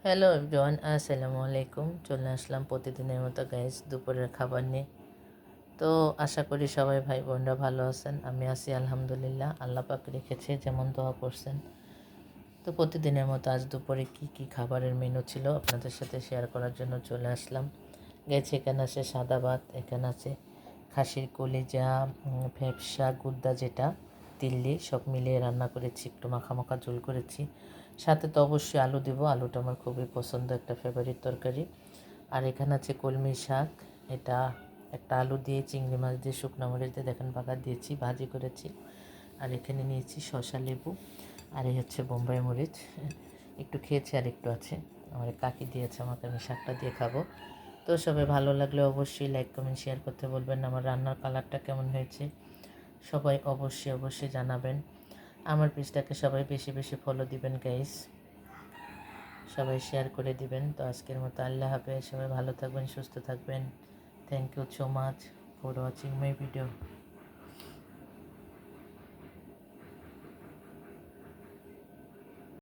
Hello everyone, আসসালামু আলাইকুম। চলে আসলাম প্রতিদিনের মতো গাইস দুপুরের খাবার নিয়ে। তো আশা করি সবাই ভাই বোনরা ভালো আছেন। আমি আছি আলহামদুলিল্লাহ। আল্লাহ পাক রেখেছে যেমন দোয়া করছেন। তো প্রতিদিনের মতো আজ দুপুরে কি খাবারের মেনু ছিল আপনাদের সাথে শেয়ার করার জন্য চলে আসলাম। গেছে এখানে আছে সাদা ভাত, এখানে আছে খাসির কলিজা, ফ্যাপসা, গুদ্দা যেটা তিল্লি সব মিলিয়ে রান্না করেছি, একটু মাখা মাখা ঝোল করেছি। সাথে তো অবশ্যই আলু দিব, আলুটা আমার খুবই পছন্দ, একটা ফেভারিট তরকারি। আর এখানে আছে কলমি শাক, এটা একটা আলু দিয়ে চিংড়ি মাছ দিয়ে শুকনো মরিচ দিয়ে দেখেন বাগার দিয়েছি, ভাজি করেছি। আর এখানে নিয়েছি শসা, লেবু, আর এই হচ্ছে বোম্বাই মরিচ। একটু খেয়েছি আর একটু আছে, আমার কাকি দিয়েছে আমাকে, আমি শাকটা দিয়ে খাবো। তো সবাই ভালো লাগলে অবশ্যই লাইক কমেন্ট শেয়ার করতে বলবেন। আমার রান্নার কালারটা কেমন হয়েছে সবাই অবশ্যই জানাবেন। আমার পেজটাকে সবাই বেশি বেশি ফলো দিবেন গাইস, সবাই শেয়ার করে দিবেন। তো আজকের মতো আল্লাহ হাফেজ, সবাই ভালো থাকবেন, সুস্থ থাকবেন। Thank you so much for watching my video.